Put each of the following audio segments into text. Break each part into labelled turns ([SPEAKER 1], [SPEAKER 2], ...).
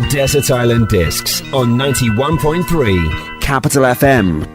[SPEAKER 1] Desert Island Discs on 91.3
[SPEAKER 2] Capital FM.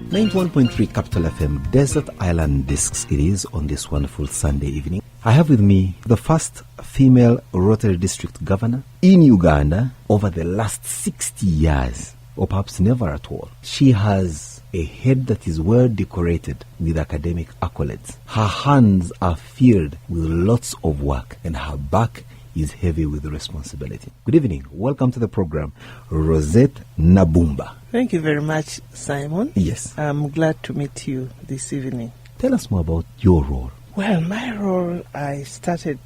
[SPEAKER 3] 91.3 Capital FM, Desert Island Discs it is on this wonderful Sunday evening. I have with me the first female Rotary District Governor in Uganda over the last 60 years, or perhaps never at all. She has a head that is well decorated with academic accolades. Her hands are filled with lots of work, and her back is heavy with responsibility. Good evening. Welcome to the program, Rossetti Nabbumba.
[SPEAKER 4] Thank you very much, Simon.
[SPEAKER 3] Yes.
[SPEAKER 4] I'm glad to meet you this evening.
[SPEAKER 3] Tell us more about your role.
[SPEAKER 4] Well, my role, I started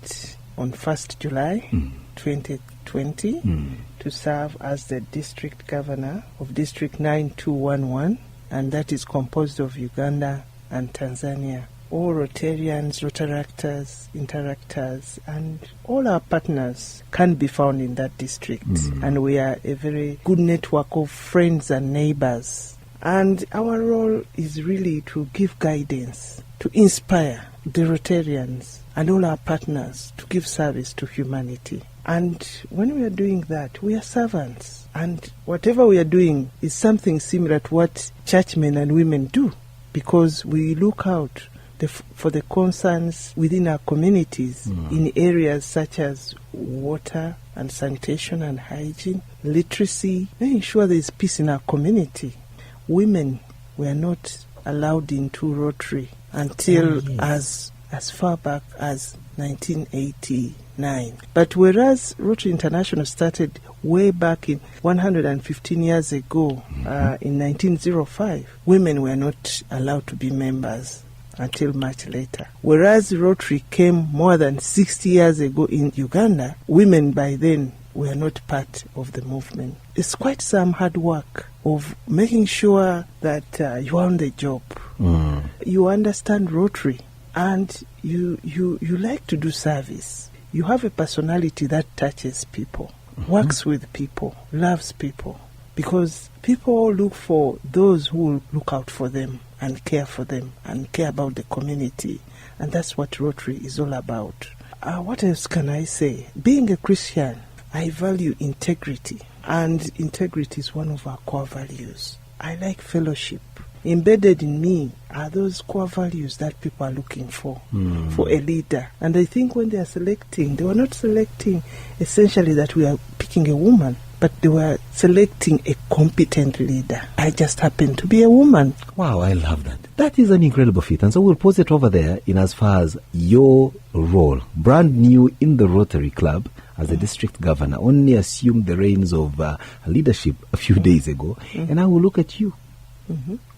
[SPEAKER 4] on 1st July 2020 to serve as the District Governor of District 9211, and that is composed of Uganda and Tanzania. All Rotarians, Rotaractors, Interactors, and all our partners can be found in that district. And we are a very good network of friends and neighbors. And our role is really to give guidance, to inspire the Rotarians and all our partners to give service to humanity. And when we are doing that, we are servants. And whatever we are doing is something similar to what churchmen and women do, because we look out for the concerns within our communities in areas such as water and sanitation and hygiene, literacy, making sure there is peace in our community. Women were not allowed into Rotary until as far back as 1989. But whereas Rotary International started way back in 115 years ago, in 1905, women were not allowed to be members until much later. Whereas Rotary came more than 60 years ago in Uganda, women by then were not part of the movement. It's quite some hard work of making sure that you are on the job. You understand Rotary, and you like to do service. You have a personality that touches people, works with people, loves people, because people look for those who will look out for them and care for them and care about the community. And that's what Rotary is all about. What else can I say? Being a Christian, I value integrity. And integrity is one of our core values. I like fellowship. Embedded in me are those core values that people are looking for a leader. And I think when they are selecting, they were not selecting essentially that we are picking a woman, but they were selecting a competent leader. I just happened to be a woman.
[SPEAKER 3] Wow, I love that. That is an incredible feat. And so we'll pause it over there in as far as your role, brand new in the Rotary Club as a district governor, only assumed the reins of leadership a few days ago. And I will look at you.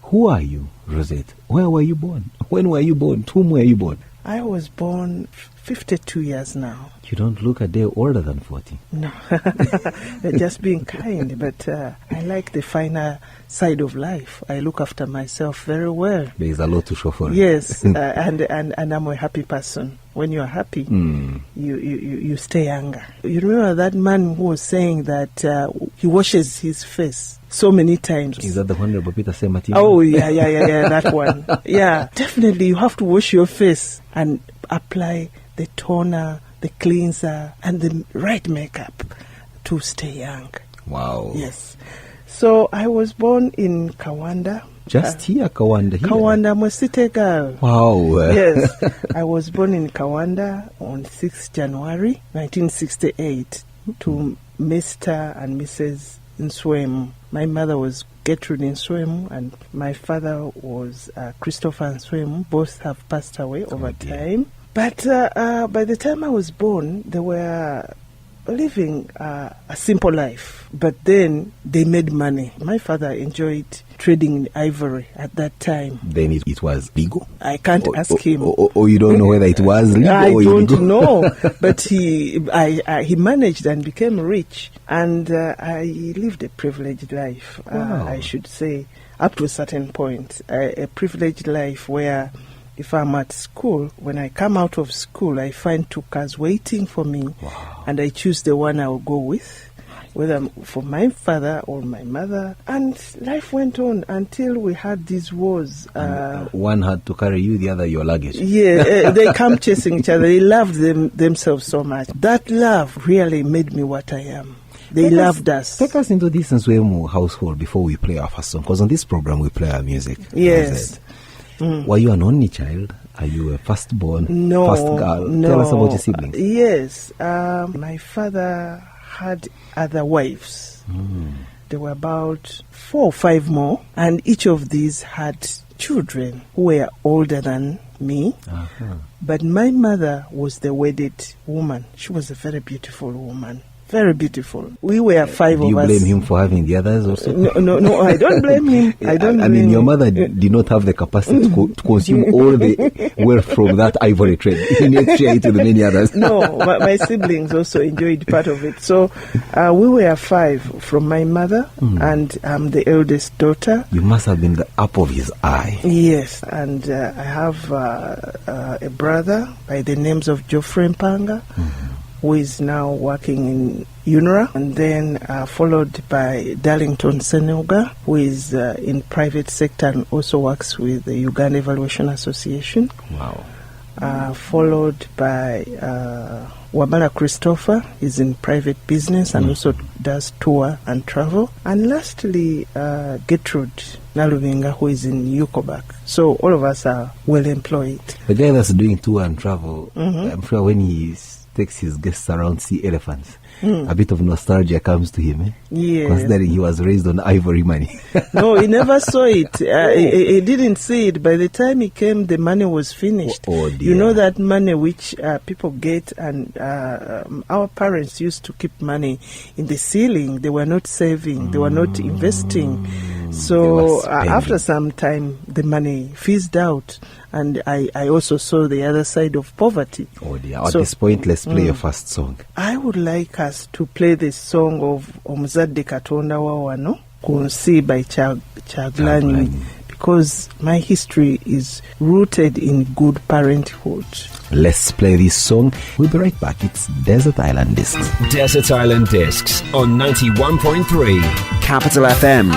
[SPEAKER 3] Who are you, Rosette? Where were you born? When were you born? To whom were you born?
[SPEAKER 4] I was born 52 years now.
[SPEAKER 3] You don't look a day older than 40.
[SPEAKER 4] No, just being kind, but I like the finer side of life. I look after myself very well.
[SPEAKER 3] There is a lot to show for it.
[SPEAKER 4] Yes, and I'm a happy person. When you are happy, you stay younger. You remember that man who was saying that he washes his face so many times.
[SPEAKER 3] Is that the Honorable Peter Sematino?
[SPEAKER 4] Oh, yeah, that one. Yeah, definitely you have to wash your face and apply the toner, the cleanser, and the right makeup to stay young.
[SPEAKER 3] Wow.
[SPEAKER 4] Yes. So I was born in Kawanda.
[SPEAKER 3] Just here, Kawanda. Here.
[SPEAKER 4] Kawanda, Mwesite girl.
[SPEAKER 3] Wow.
[SPEAKER 4] Yes. I was born in Kawanda on 6th January 1968 to Mr. and Mrs. Nswemu. My mother was Gertrude Nswemu and my father was Christopher Nswemu. Both have passed away over time. But by the time I was born, they were living a simple life. But then they made money. My father enjoyed trading in ivory at that time.
[SPEAKER 3] Then it was legal?
[SPEAKER 4] I can't ask him.
[SPEAKER 3] Or you don't know whether it was legal
[SPEAKER 4] I
[SPEAKER 3] or illegal?
[SPEAKER 4] don't know. But he managed and became rich. And I lived a privileged life,
[SPEAKER 3] Wow.
[SPEAKER 4] I should say, up to a certain point. A privileged life where if I'm at school, when I come out of school, I find two cars waiting for me.
[SPEAKER 3] Wow.
[SPEAKER 4] And I choose the one I will go with, whether for my father or my mother. And life went on until we had these wars.
[SPEAKER 3] One had to carry you, the other your luggage.
[SPEAKER 4] Yeah, they come chasing each other. They loved themselves so much. That love really made me what I am. They loved us.
[SPEAKER 3] Take us into this Nswemu household before we play our first song, because on this program we play our music.
[SPEAKER 4] Yes.
[SPEAKER 3] Were you an only child? Are you a firstborn?
[SPEAKER 4] No.
[SPEAKER 3] First girl?
[SPEAKER 4] No.
[SPEAKER 3] Tell us about your siblings.
[SPEAKER 4] Yes. My father had other wives. There were about 4 or 5 more, and each of these had children who were older than me. But my mother was the wedded woman. She was a very beautiful woman. Very beautiful. We were 5
[SPEAKER 3] Do
[SPEAKER 4] of
[SPEAKER 3] you
[SPEAKER 4] us.
[SPEAKER 3] blame him for having the others also?
[SPEAKER 4] No, I don't blame him.
[SPEAKER 3] I mean, your mother did not have the capacity to consume all the wealth from that ivory trade. He needed to share it with many others.
[SPEAKER 4] No, my siblings also enjoyed part of it. So we were 5 from my mother, and I'm the eldest daughter.
[SPEAKER 3] You must have been the apple of his eye.
[SPEAKER 4] Yes, and I have a brother by the names of Geoffrey Mpanga, who is now working in UNRWA, and then followed by Darlington Senuga, who is in private sector and also works with the Uganda Evaluation Association.
[SPEAKER 3] Wow.
[SPEAKER 4] Followed by Wabala Christopher, is in private business and also does tour and travel. And lastly, Gertrude Nalubinga, who is in Yukobak. So all of us are well employed.
[SPEAKER 3] The guy that's doing tour and travel, I'm sure when he takes his guests around see elephants, a bit of nostalgia comes to him,
[SPEAKER 4] Yeah.
[SPEAKER 3] considering he was raised on ivory money.
[SPEAKER 4] No, he never saw it. He didn't see it. By the time he came, the money was finished.
[SPEAKER 3] Oh, dear.
[SPEAKER 4] You know that money which people get, and our parents used to keep money in the ceiling. They were not saving. They were not investing. So after some time, the money fizzed out. And I also saw the other side of poverty.
[SPEAKER 3] Oh dear. At this point, let's play your first song.
[SPEAKER 4] I would like us to play the song of Omuzadde Katonda Wawano, Kunsi by Kyagulanyi, because my history is rooted in good parenthood.
[SPEAKER 3] Let's play this song. We'll be right back. It's Desert Island Discs.
[SPEAKER 1] Desert Island Discs on 91.3
[SPEAKER 2] Capital FM.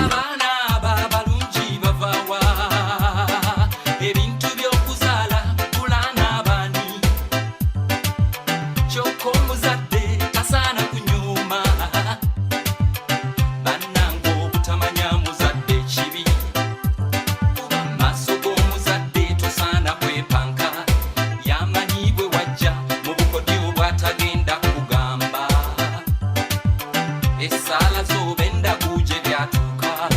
[SPEAKER 5] Esala zo benda kuje byatuka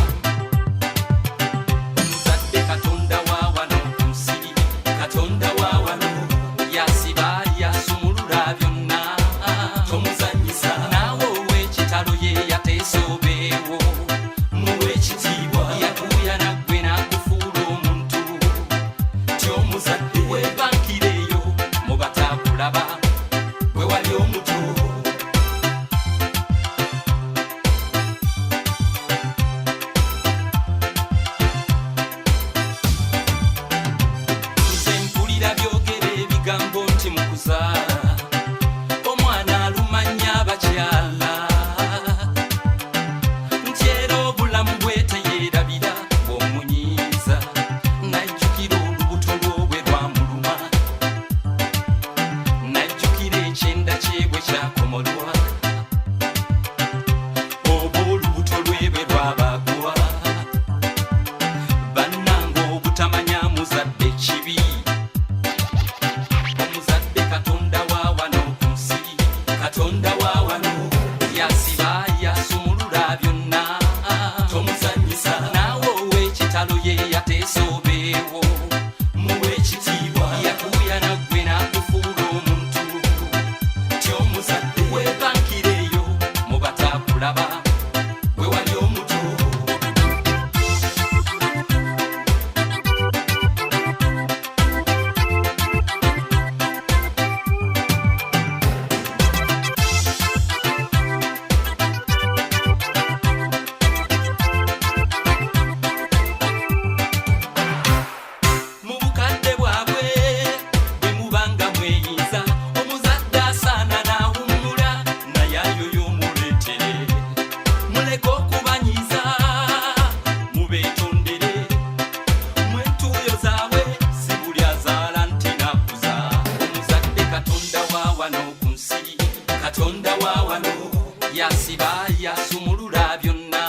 [SPEAKER 5] yasiba yasumulula byonna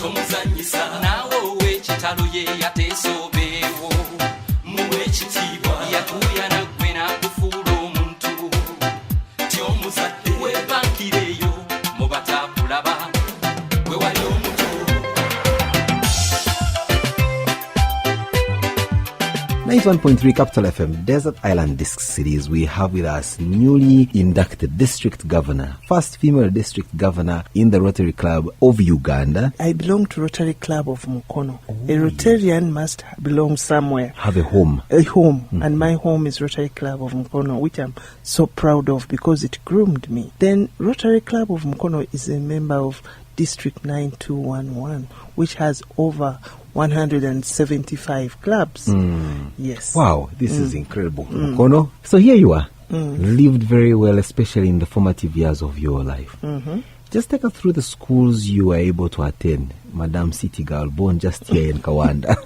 [SPEAKER 5] tomuzanyisa naawe ow'ekitalo ye yateesobeewo muwe ekitiibwa yatuuya naggwe n'akufuula omuntu tyomuzadde webankireeyo mu bataakulaba we wali omuto.
[SPEAKER 3] 91.3 Capital FM, Desert Island Disc Series. We have with us newly inducted District Governor, first female District Governor in the Rotary Club of Uganda.
[SPEAKER 4] I belong to Rotary Club of Mukono. A Rotarian must belong somewhere.
[SPEAKER 3] Have a home.
[SPEAKER 4] A home. And my home is Rotary Club of Mukono, which I'm so proud of because it groomed me. Then Rotary Club of Mukono is a member of District 9211, which has over 175 clubs. Yes.
[SPEAKER 3] Wow, this is incredible. Mukono. So here you are. Lived very well, especially in the formative years of your life. Just take us through the schools you were able to attend. Madam City Girl, born just here in Kawanda.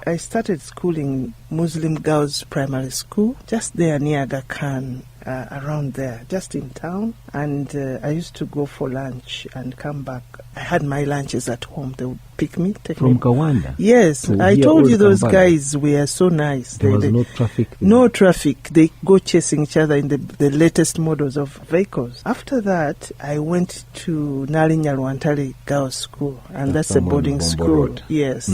[SPEAKER 4] I started schooling Muslim Girls Primary School, just there near Aga Khan, around there, just in town. And I used to go for lunch and come back. I had my lunches at home. They would pick me, take
[SPEAKER 3] From
[SPEAKER 4] me.
[SPEAKER 3] Kawanda?
[SPEAKER 4] Yes,
[SPEAKER 3] So
[SPEAKER 4] I
[SPEAKER 3] here
[SPEAKER 4] told
[SPEAKER 3] all
[SPEAKER 4] you those
[SPEAKER 3] Kampala.
[SPEAKER 4] guys were so nice.
[SPEAKER 3] There was no traffic there.
[SPEAKER 4] No traffic. They go chasing each other in the latest models of vehicles. After that, I went to Nalinyalwantale Girls School, and that's a
[SPEAKER 3] on
[SPEAKER 4] boarding
[SPEAKER 3] Bombo
[SPEAKER 4] school.
[SPEAKER 3] Road.
[SPEAKER 4] Yes.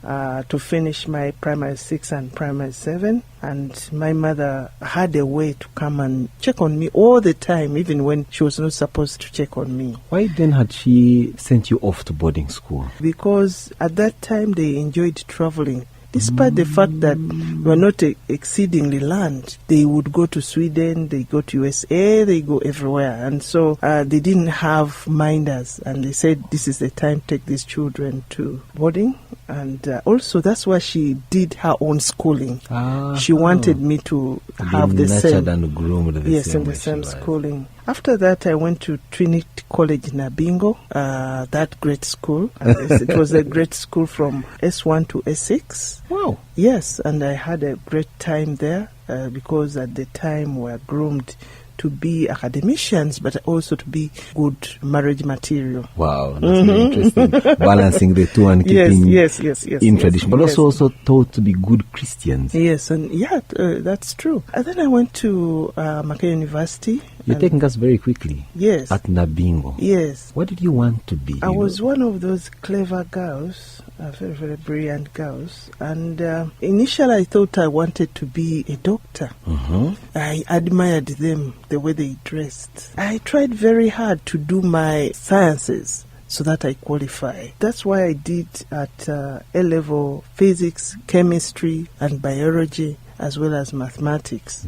[SPEAKER 4] To finish my primary 6 and primary 7, and my mother had a way to come and check on me all the time, even when she was not supposed to check on me.
[SPEAKER 3] Why then had she sent you off to boarding school?
[SPEAKER 4] Because at that time they enjoyed traveling. Despite the fact that we were not exceedingly learned, they would go to Sweden, they go to USA, they go everywhere. And so they didn't have minders. And they said, this is the time to take these children to boarding. And also, that's why she did her own schooling. She wanted me to have the same.
[SPEAKER 3] Nurtured and groomed the
[SPEAKER 4] Yes,
[SPEAKER 3] same
[SPEAKER 4] in the
[SPEAKER 3] way
[SPEAKER 4] same
[SPEAKER 3] she was.
[SPEAKER 4] schooling. After that, I went to Trinity College Nabingo, that great school. It was a great school from S1 to S6.
[SPEAKER 3] Wow.
[SPEAKER 4] Yes, and I had a great time there because at the time we were groomed to be academicians, but also to be good marriage material.
[SPEAKER 3] Wow, that's very interesting. Balancing the two and keeping
[SPEAKER 4] yes,
[SPEAKER 3] in tradition, but
[SPEAKER 4] yes.
[SPEAKER 3] also taught to be good Christians.
[SPEAKER 4] Yes, and that's true. And then I went to Mackay University.
[SPEAKER 3] You're taking us very quickly.
[SPEAKER 4] Yes.
[SPEAKER 3] At Nabingo.
[SPEAKER 4] Yes.
[SPEAKER 3] What did you want to be?
[SPEAKER 4] I was one of those clever girls, very, very brilliant girls. And initially I thought I wanted to be a doctor. I admired them, the way they dressed. I tried very hard to do my sciences so that I qualify. That's why I did at A-level physics, chemistry, and biology, as well as mathematics.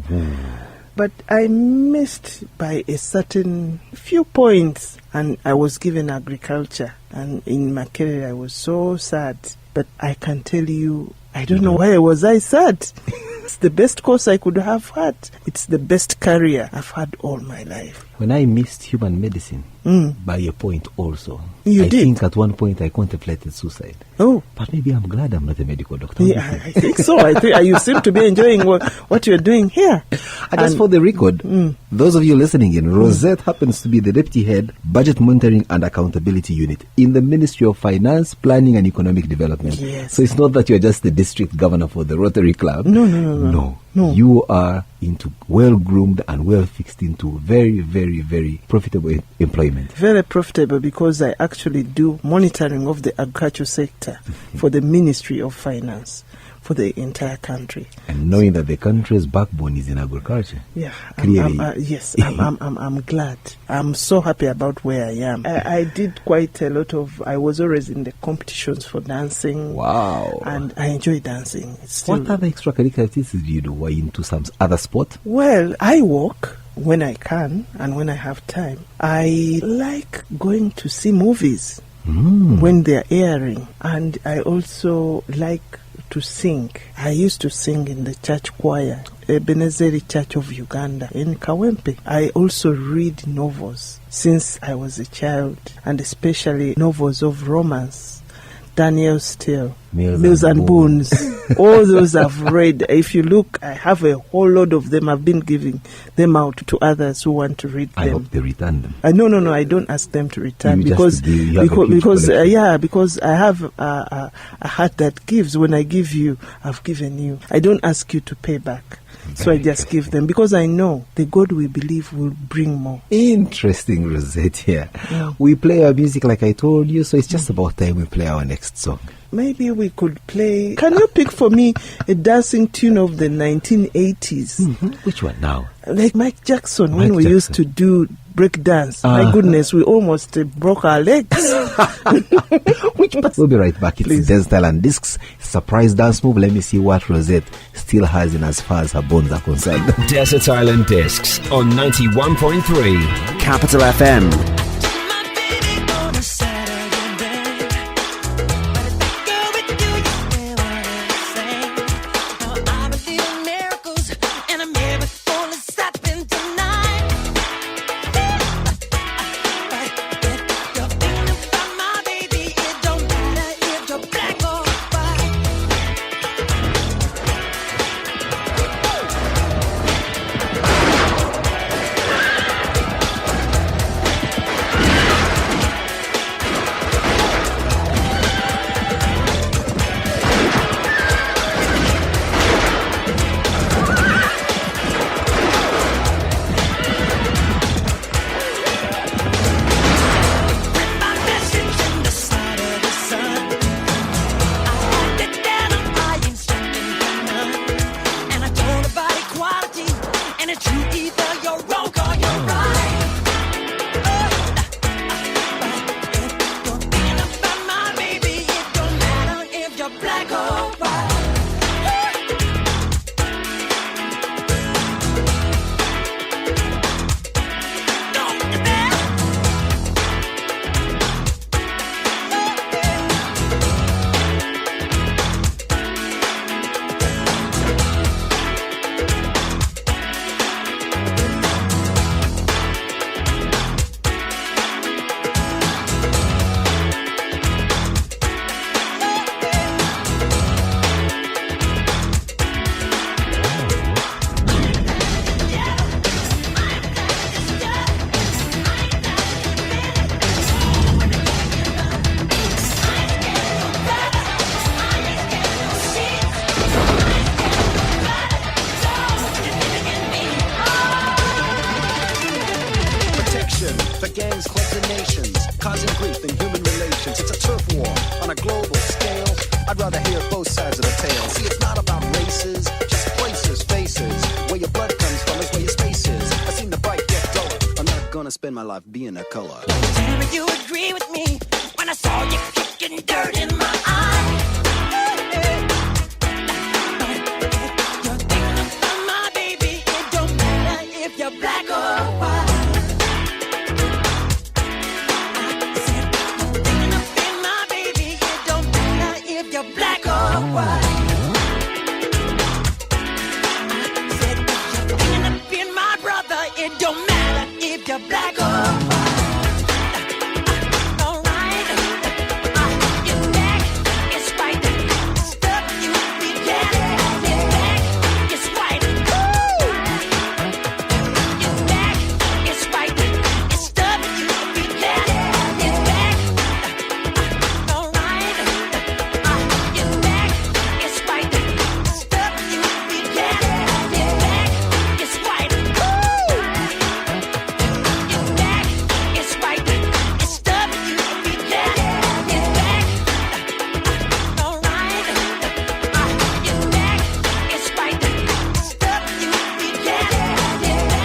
[SPEAKER 4] But I missed by a certain few points, and I was given agriculture. And in my career, I was so sad. But I can tell you, I don't know why was I sad. It's the best course I could have had. It's the best career I've had all my life.
[SPEAKER 3] When I missed human medicine, by a point also,
[SPEAKER 4] You
[SPEAKER 3] I
[SPEAKER 4] did?
[SPEAKER 3] think at one point I contemplated suicide.
[SPEAKER 4] Oh,
[SPEAKER 3] But maybe I'm glad I'm not a medical doctor.
[SPEAKER 4] yeah, I think so. I think you seem to be enjoying what you're doing here.
[SPEAKER 3] And just for the record, those of you listening in, Rosette happens to be the Deputy Head, Budget Monitoring and Accountability Unit in the Ministry of Finance, Planning and Economic Development.
[SPEAKER 4] Yes.
[SPEAKER 3] So it's not that you're just the District Governor for the Rotary Club.
[SPEAKER 4] No.
[SPEAKER 3] You are into well-groomed and well-fixed into very, very, very profitable employment.
[SPEAKER 4] Very profitable because I actually do monitoring of the agriculture sector for the Ministry of Finance for the entire country.
[SPEAKER 3] And knowing that the country's backbone is in agriculture.
[SPEAKER 4] Yeah,
[SPEAKER 3] Clearly.
[SPEAKER 4] I'm glad. I'm so happy about where I am. I did quite a lot of, I was always in the competitions for dancing.
[SPEAKER 3] Wow.
[SPEAKER 4] And I enjoy dancing. It's still,
[SPEAKER 3] What other extracurricular activities do you do? Were you into some other sport?
[SPEAKER 4] well, I walk when I can and when I have time. I like going to see movies when they're airing. And I also like to sing. I used to sing in the church choir, Ebenezeri Church of Uganda in Kawempe. I also read novels since I was a child, and especially novels of romance. Daniel Steele,
[SPEAKER 3] Mills
[SPEAKER 4] and
[SPEAKER 3] and
[SPEAKER 4] Bones. All those I've read. If you look, I have a whole lot of them. I've been giving them out to others who want to read them.
[SPEAKER 3] I hope they return them.
[SPEAKER 4] No, I don't ask them to return
[SPEAKER 3] You
[SPEAKER 4] because
[SPEAKER 3] because
[SPEAKER 4] I have a heart that gives. When I give you, I've given you. I don't ask you to pay back. So I just give them because I know the God we believe will bring more.
[SPEAKER 3] Interesting, Rossetti.
[SPEAKER 4] Yeah.
[SPEAKER 3] We play our music like I told you, so it's just about time we play our next song.
[SPEAKER 4] Maybe we could play. Can you pick for me a dancing tune of the 1980s?
[SPEAKER 3] Mm-hmm. Which one now?
[SPEAKER 4] Like Mike Jackson, when we used to do break dance. My goodness, we almost broke our legs.
[SPEAKER 3] We'll be right back. It's Desert Island Discs. Surprise dance move. Let me see what Rosette still has in as far as her bones are concerned.
[SPEAKER 1] Desert Island Discs on 91.3
[SPEAKER 2] Capital FM.
[SPEAKER 6] Spend my life being a color.
[SPEAKER 7] Tell me you agree with me when I saw you kicking dirt in my eye. You're thinking about my baby. It don't matter if you're black or white. I said you're thinking about my baby. It don't matter if you're black or white. I said you're thinking about my brother. It don't matter if you're black or white.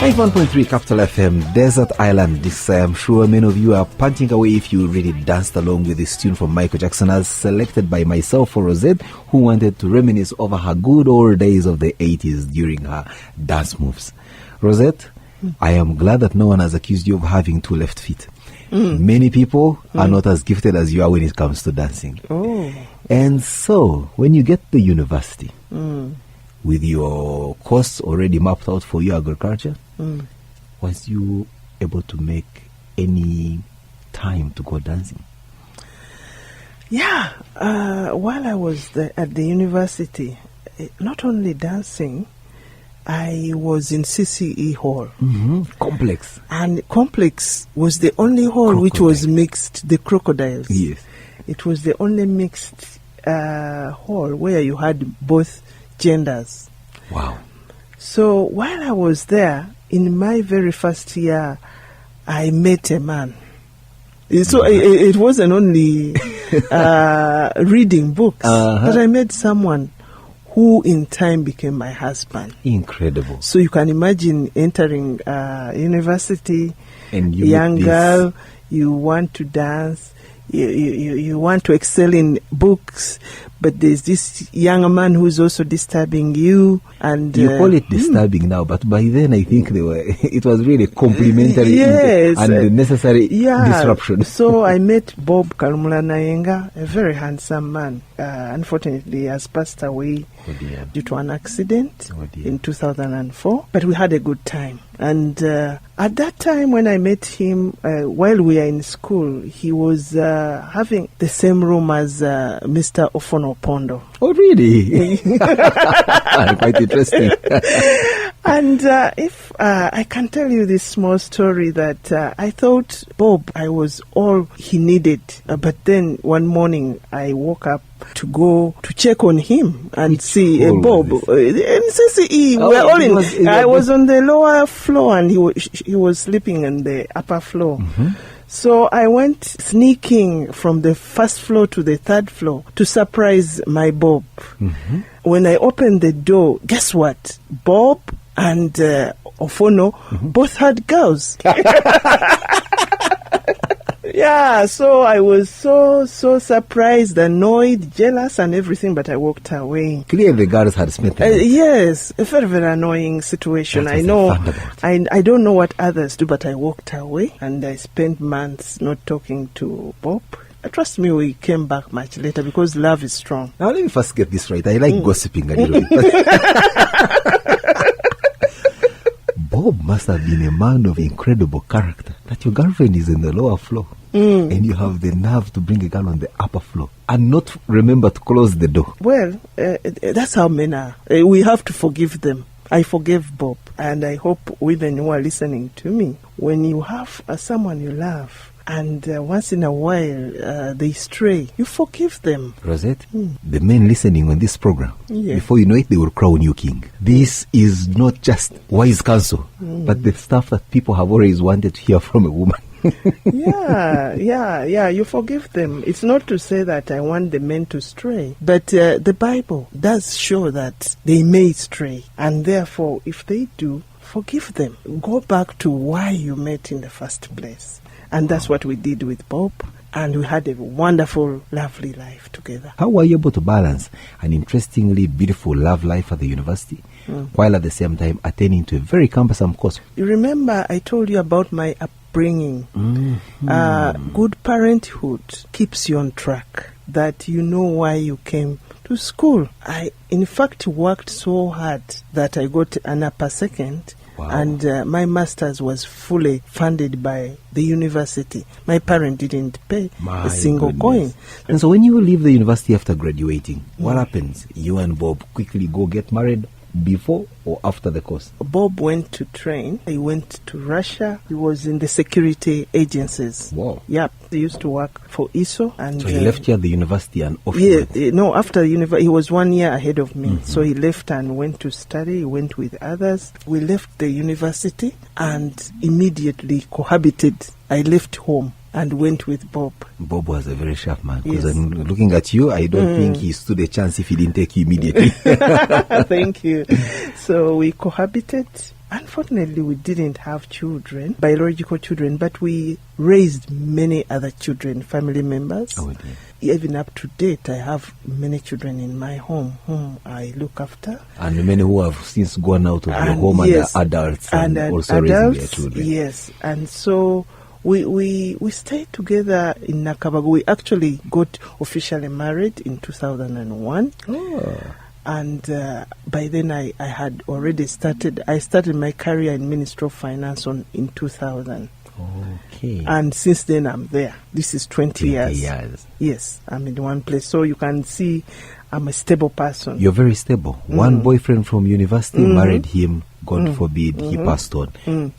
[SPEAKER 3] Like 1.3 Capital FM, Desert Island. This I am sure many of you are punching away if you really danced along with this tune from Michael Jackson, as selected by myself for Rosette, who wanted to reminisce over her good old days of the 80s during her dance moves. Rosette, I am glad that no one has accused you of having two left feet. Many people are not as gifted as you are when it comes to dancing. And so, when you get to university, with your course already mapped out for your agriculture, was you able to make any time to go dancing?
[SPEAKER 4] Yeah, while I was at the university, not only dancing, I was in CCE hall.
[SPEAKER 3] Complex.
[SPEAKER 4] And complex was the only hall which was mixed, the crocodiles.
[SPEAKER 3] Yes.
[SPEAKER 4] It was the only mixed hall where you had both genders.
[SPEAKER 3] Wow.
[SPEAKER 4] So while I was there, in my very first year, I met a man. So it wasn't only reading books, but I met someone who in time became my husband.
[SPEAKER 3] Incredible.
[SPEAKER 4] So you can imagine entering university,
[SPEAKER 3] And you
[SPEAKER 4] young
[SPEAKER 3] met this-
[SPEAKER 4] girl, you want to dance, you want to excel in books, but there's this young man who's also disturbing you. And
[SPEAKER 3] You call it disturbing now, but by then I think it was really complimentary
[SPEAKER 4] Yes,
[SPEAKER 3] and necessary disruption.
[SPEAKER 4] So I met Bob Kalumula Nayenga, a very handsome man. Unfortunately, he has passed away due to an accident in 2004. But we had a good time. And at that time when I met him, while we were in school, he was having the same room as Mr. Ofono Pondo.
[SPEAKER 3] Oh, really? Quite interesting.
[SPEAKER 4] And if I can tell you this small story that I thought Bob, I was all he needed. But then one morning I woke up to go to check on him and see Bob. In CCE,
[SPEAKER 3] Oh,
[SPEAKER 4] we're all
[SPEAKER 3] it
[SPEAKER 4] in.
[SPEAKER 3] was-
[SPEAKER 4] I was on the lower floor and he was sleeping on the upper floor. So I went sneaking from the first floor to the third floor to surprise my Bob. When I opened the door, guess what? Bob and Ofono both had girls. Yeah, so I was so surprised, annoyed, jealous and everything, but I walked away.
[SPEAKER 3] Clearly the girls had spent the night.
[SPEAKER 4] Yes, a very, very annoying situation.
[SPEAKER 3] That
[SPEAKER 4] I
[SPEAKER 3] was a
[SPEAKER 4] know.
[SPEAKER 3] thunderbolt.
[SPEAKER 4] I don't know what others do, but I walked away and I spent months not talking to Bob. Trust me, we came back much later because love is strong.
[SPEAKER 3] Now let me first get this right. I like gossiping a little bit. Bob must have been a man of incredible character. That your girlfriend is in the lower floor and you have the nerve to bring a girl on the upper floor and not remember to close the door.
[SPEAKER 4] Well, that's how men are. We have to forgive them. I forgave Bob, and I hope women who are listening to me, when you have someone you love, and once in a while they stray, you forgive them.
[SPEAKER 3] Rosette, the men listening on this program,
[SPEAKER 4] Yeah.
[SPEAKER 3] before you know it, they will crown you king. This is not just wise counsel, but the stuff that people have always wanted to hear from a woman.
[SPEAKER 4] Yeah, you forgive them. It's not to say that I want the men to stray, but the Bible does show that they may stray, and therefore, if they do, forgive them. Go back to why you met in the first place. And that's what we did with Bob, and we had a wonderful, lovely life together.
[SPEAKER 3] How were you able to balance an interestingly beautiful love life at the university while at the same time attending to a very cumbersome course?
[SPEAKER 4] You remember I told you about my upbringing. Good parenthood keeps you on track, that you know why you came to school. I, in fact, worked so hard that I got an upper second.
[SPEAKER 3] Wow.
[SPEAKER 4] And my master's was fully funded by the university. My parent didn't pay
[SPEAKER 3] My
[SPEAKER 4] a single
[SPEAKER 3] goodness.
[SPEAKER 4] coin.
[SPEAKER 3] And so when you leave the university after graduating, what happens? You and Bob quickly go get married before or after the course?
[SPEAKER 4] Bob went to train. He went to Russia. He was in the security agencies.
[SPEAKER 3] Wow.
[SPEAKER 4] Yep. He used to work for ISO. And
[SPEAKER 3] So he left you at the university and off
[SPEAKER 4] yeah,
[SPEAKER 3] you went.
[SPEAKER 4] no, after university, he was 1 year ahead of me. So he left and went to study. He went with others. We left the university and immediately cohabited. I left home and went with Bob.
[SPEAKER 3] Bob was a very sharp man. Because
[SPEAKER 4] Yes.
[SPEAKER 3] I'm looking at you, I don't think he stood a chance if he didn't take you immediately.
[SPEAKER 4] Thank you. So we cohabited. Unfortunately, we didn't have children, biological children, but we raised many other children, family members.
[SPEAKER 3] Oh, dear.
[SPEAKER 4] Even up to date, I have many children in my home whom I look after.
[SPEAKER 3] And many who have since gone out of your
[SPEAKER 4] And
[SPEAKER 3] home
[SPEAKER 4] yes,
[SPEAKER 3] and are adults and also raising their children.
[SPEAKER 4] Yes, and so we stayed together in Nakabago. We actually got officially married in 2001. And by then I had already started. I started my career in Ministry of Finance in 2000.
[SPEAKER 3] Okay.
[SPEAKER 4] And since then, I'm there. This is 20 years.
[SPEAKER 3] years.
[SPEAKER 4] Yes, I'm in one place. So you can see I'm a stable person.
[SPEAKER 3] You're very stable. One boyfriend from university married him. God forbid he passed on.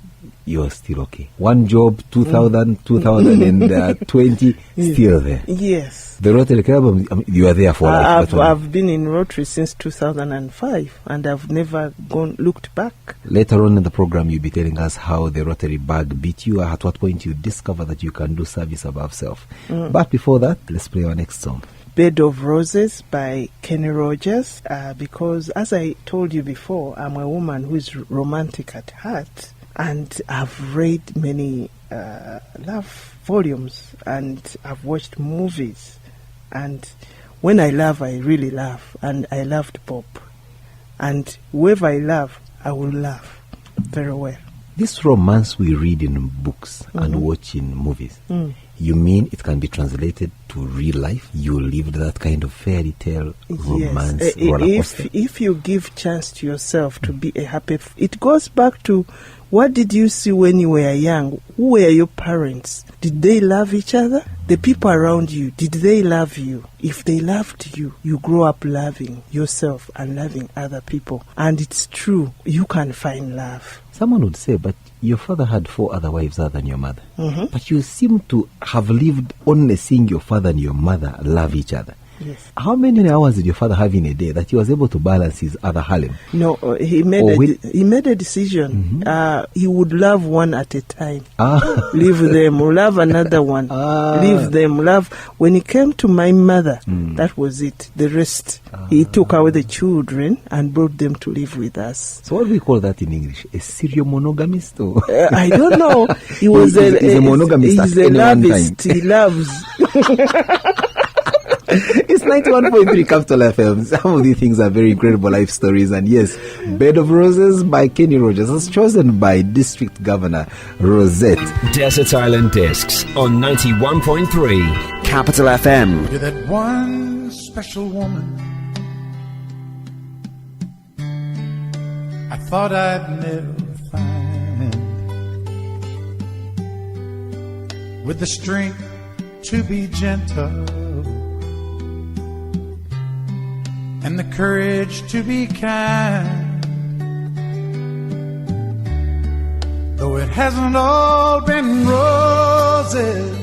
[SPEAKER 3] You're still okay. One job, 2020, still there.
[SPEAKER 4] Yes.
[SPEAKER 3] The Rotary Club, you are there for life.
[SPEAKER 4] I've been in Rotary since 2005, and I've never looked back.
[SPEAKER 3] Later on in the program, you'll be telling us how the Rotary bug beat you, at what point you discover that you can do service above self. But before that, let's play our next song.
[SPEAKER 4] Bed of Roses by Kenny Rogers, because as I told you before, I'm a woman who is romantic at heart, and I've read many love volumes, and I've watched movies, and when I love, I really love, and I loved pop, and whoever I love, I will love very well.
[SPEAKER 3] This romance we read in books and watch in movies, you mean it can be translated to real life? You lived that kind of fairy tale romance roller coaster?
[SPEAKER 4] If you give chance to yourself to be a happy, it goes back to what did you see when you were young? Who were your parents? Did they love each other? The people around you, did they love you? If they loved you, you grow up loving yourself and loving other people. And it's true, you can find love.
[SPEAKER 3] Someone would say, but your father had 4 other wives other than your mother. But you seem to have lived only seeing your father and your mother love each other.
[SPEAKER 4] Yes.
[SPEAKER 3] How many hours did your father have in a day that he was able to balance his other harem?
[SPEAKER 4] No, he made a decision. He would love one at a time. Leave them, love another one. Leave them, love. When it came to my mother, that was it. The rest, he took away the children and brought them to live with us.
[SPEAKER 3] So what do we call that in English? A serial monogamist? Or?
[SPEAKER 4] I don't know. He was
[SPEAKER 3] he's a monogamist.
[SPEAKER 4] He's a lovist. He loves.
[SPEAKER 3] It's 91.3 Capital FM. Some of these things are very incredible life stories. And yes, Bed of Roses by Kenny Rogers was chosen by District Governor Rossetti.
[SPEAKER 1] Desert Island Discs on 91.3
[SPEAKER 2] Capital FM.
[SPEAKER 8] You're that one special woman I thought I'd never find, with the strength to be gentle and the courage to be kind. Though it hasn't all been roses,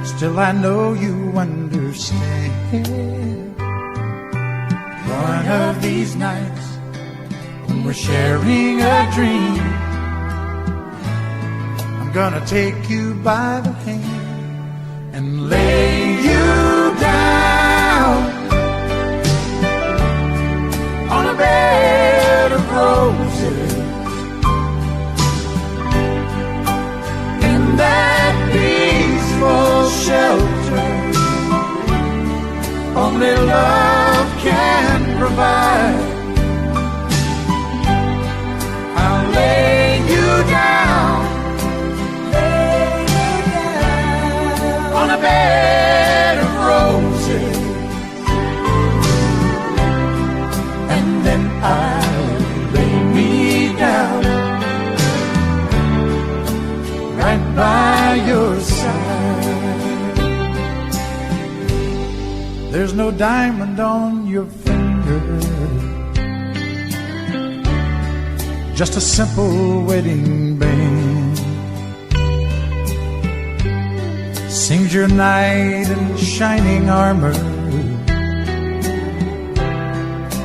[SPEAKER 8] still I know you understand. One of these nights when we're sharing a dream, I'm gonna take you by the hand and lay you down on a bed of roses in that peaceful shelter only love can provide. I'll lay you down on a bed of roses, and then I'll lay me down right by your side. There's no diamond on your finger, just a simple wedding band sings your knight in shining armor.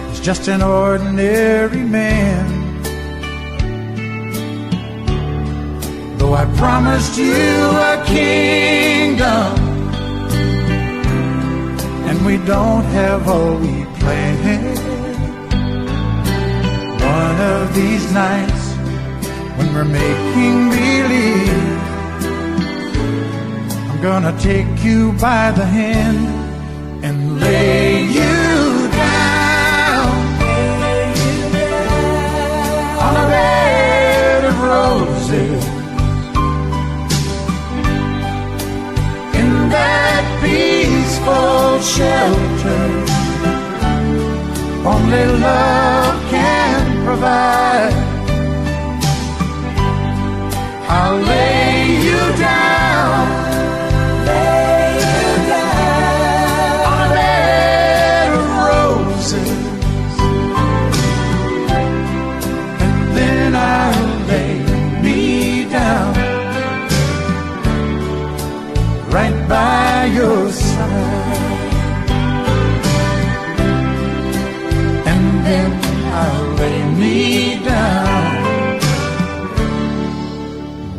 [SPEAKER 8] He's just an ordinary man, though I promised you a kingdom, and we don't have all we planned. One of these nights when we're making believe, I'm gonna take you by the hand and lay you down on a bed of roses in that peaceful shelter only love can provide. I'll lay you down. On a bed of roses. And then I'll lay me down right by your side. And then I'll lay me down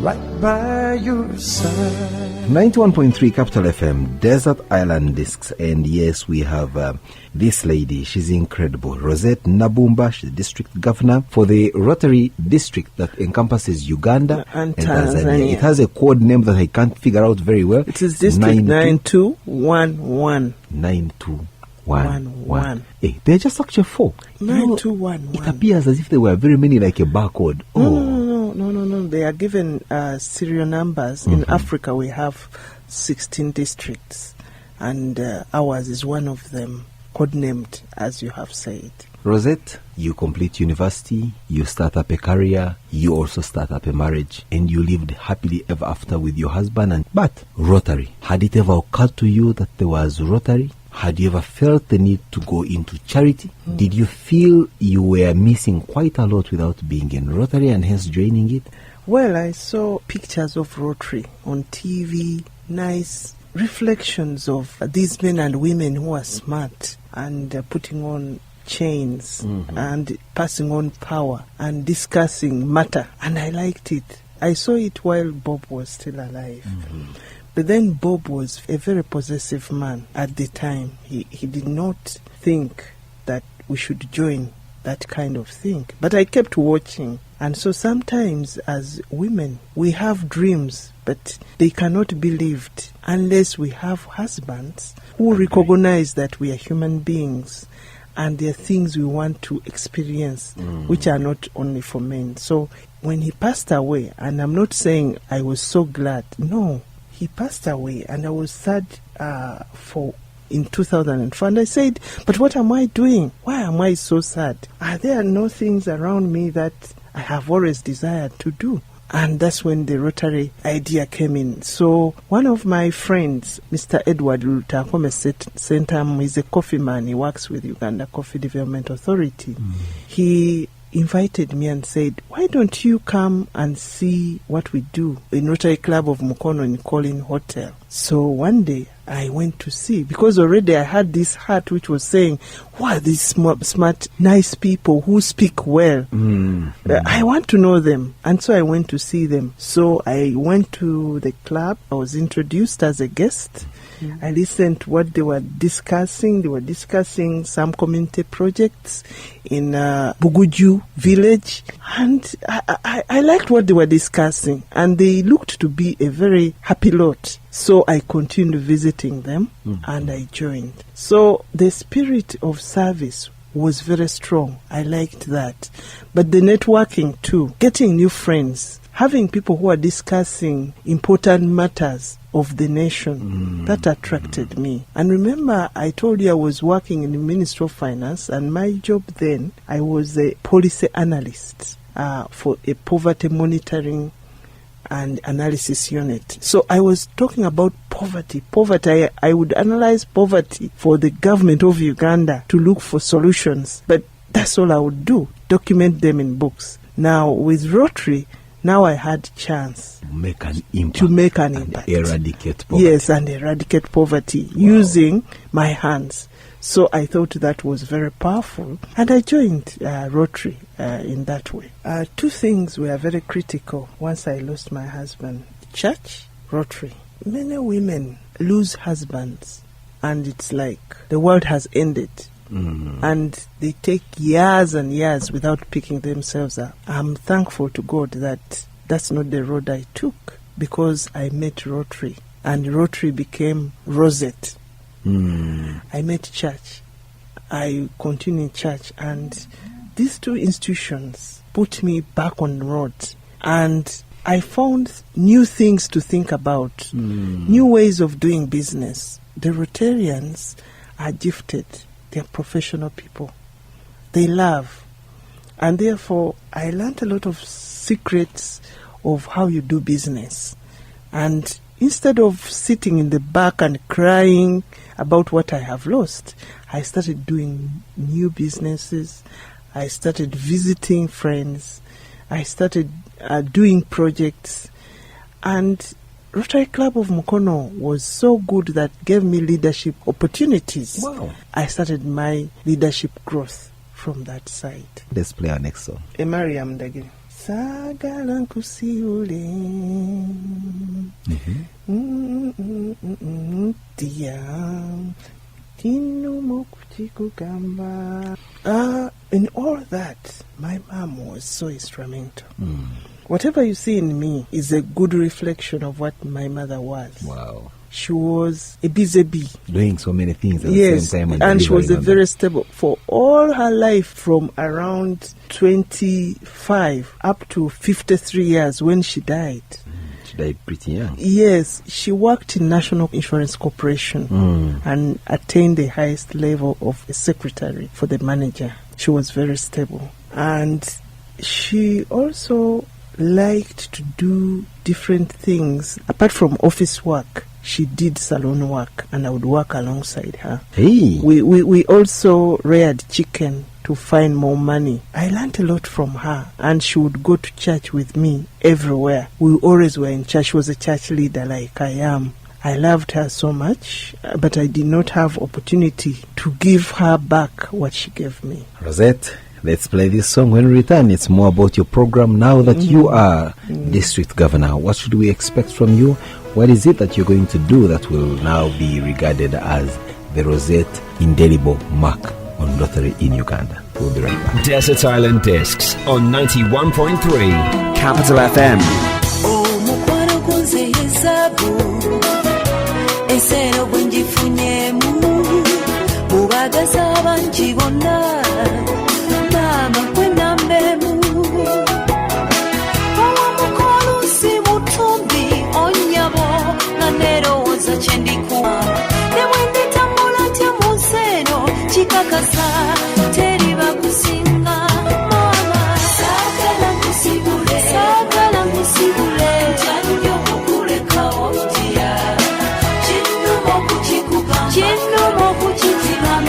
[SPEAKER 8] right by your side.
[SPEAKER 3] 91.3 Capital FM, Desert Island Discs. And yes, we have this lady. She's incredible. Rossetti Nabbumba. She's the district governor for the Rotary district that encompasses Uganda
[SPEAKER 4] And Tanzania.
[SPEAKER 3] It has a code name that I can't figure out very well.
[SPEAKER 4] It is District 9211.
[SPEAKER 3] 9211. Hey, they're just actually 4.
[SPEAKER 4] 9211.
[SPEAKER 3] It appears as if there were very many, like a barcode.
[SPEAKER 4] No. They are given serial numbers. In Africa, we have 16 districts, and ours is one of them, codenamed, as you have said.
[SPEAKER 3] Rosette, you complete university, you start up a career, you also start up a marriage, and you lived happily ever after with your husband. But Rotary, had it ever occurred to you that there was Rotary? Had you ever felt the need to go into charity? Did you feel you were missing quite a lot without being in Rotary and hence joining it?
[SPEAKER 4] Well, I saw pictures of Rotary on TV, nice reflections of these men and women who are smart and putting on chains and passing on power and discussing matter. And I liked it. I saw it while Bob was still alive. But then Bob was a very possessive man at the time. He did not think that we should join that kind of thing. But I kept watching. And so sometimes as women, we have dreams, but they cannot be lived unless we have husbands who recognize that we are human beings and there are things we want to experience, which are not only for men. So when he passed away, and I'm not saying I was so glad, no, he passed away and I was sad in 2004. And I said, but what am I doing? Why am I so sad? Are there no things around me that I have always desired to do? And that's when the Rotary idea came in. So one of my friends, Mr. Edward Lutakome Sentam, is a coffee man. He works with Uganda Coffee Development Authority. He invited me and said, why don't you come and see what we do in Rotary Club of Mukono in Colin Hotel? So one day I went to see, because already I had this heart which was saying, wow, these smart, nice people who speak well. I want to know them. And so I went to see them. So I went to the club. I was introduced as a guest. I listened to what they were discussing. They were discussing some community projects in Buguju village. And I liked what they were discussing. And they looked to be a very happy lot. So I continued visiting them and I joined. So the spirit of service was very strong. I liked that. But the networking too, getting new friends, having people who are discussing important matters of the nation, that attracted me. And remember, I told you I was working in the Ministry of Finance, and my job then, I was a policy analyst for a poverty monitoring and analysis unit. So I was talking about poverty. I would analyze poverty for the government of Uganda to look for solutions. But that's all I would do, document them in books. Now with Rotary, now I had chance
[SPEAKER 3] to make an impact. Eradicate poverty.
[SPEAKER 4] Yes, and eradicate poverty using my hands. So I thought that was very powerful, and I joined Rotary in that way. Two things were very critical once I lost my husband: church, Rotary. Many women lose husbands, and it's like the world has ended. And they take years and years without picking themselves up. I'm thankful to God that that's not the road I took, because I met Rotary, and Rotary became Rosette. I met church. I continued in church, and these two institutions put me back on the road, and I found new things to think about, new ways of doing business. The Rotarians are gifted. They're professional people. They love. And therefore, I learned a lot of secrets of how you do business. And instead of sitting in the back and crying about what I have lost, I started doing new businesses. I started visiting friends. I started doing projects. And Rotary Club of Mukono was so good that gave me leadership opportunities.
[SPEAKER 3] Wow.
[SPEAKER 4] I started my leadership growth from that side.
[SPEAKER 3] Let's play our next song.
[SPEAKER 4] Mariam Dagi. Sagala nkusiule Tia Tinumo kuchikugamba. In all that, my mom was so instrumental. Whatever you see in me is a good reflection of what my mother was.
[SPEAKER 3] Wow.
[SPEAKER 4] She was a busy bee.
[SPEAKER 3] Doing so many things at
[SPEAKER 4] Yes,
[SPEAKER 3] the same time.
[SPEAKER 4] and she was a
[SPEAKER 3] delivering on
[SPEAKER 4] very stable for all her life, from around 25 up to 53 years when she died.
[SPEAKER 3] them. She died pretty young.
[SPEAKER 4] Yes, she worked in National Insurance Corporation and attained the highest level of a secretary for the manager. She was very stable. And she also liked to do different things. Apart from office work, she did salon work, and I would work alongside her.
[SPEAKER 3] Hey.
[SPEAKER 4] We also reared chicken to find more money. I learned a lot from her, and she would go to church with me everywhere. We always were in church. She was a church leader like I am. I loved her so much, but I did not have opportunity to give her back what she gave me.
[SPEAKER 3] Rosette, let's play this song. When we return, it's more about your program. Now that you are district governor, what should we expect from you? What is it that you're going to do that will now be regarded as the Rosette indelible mark on Rotary in Uganda? We'll be right back.
[SPEAKER 1] Desert Island Discs on 91.3
[SPEAKER 2] Capital FM.
[SPEAKER 7] Omukwano gunze yezabu ensero bwenjifunyemu mubagaza abangi bonna maama gwe nambemu owamukolo si butumbi onyabo nga nerowooza kye ndikuwa ne bwe nditambula ntya mu nsi eno kikakasa teri bakusinga maama saagala nkusibule ntya nnyo okukulekawo ntya kinnuma okukikuba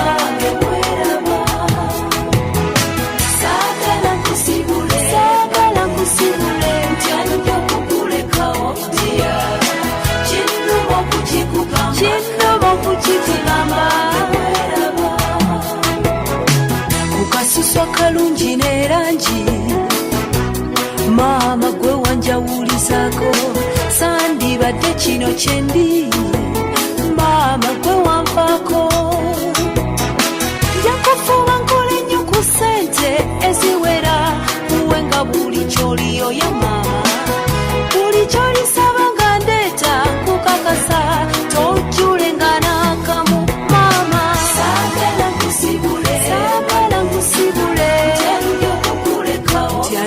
[SPEAKER 7] wange weraba saagala nkusibule ntya nnyo okukulekawo ntya kinnuma okukikuba weraba ku kasusu akalungi n'erangi maama gwe wanjawulizaako sandibadde kino kyendi maama gwe wanfaako njakufuba nkole nnyo ku ssente eziwera kuwe nga buli kyoliyo ya maama buli kyolisaba nga ndeeta nkukakasa tojjulenga n'akamu maama saagala nkusibule ntya nnyo okukulekawo ntya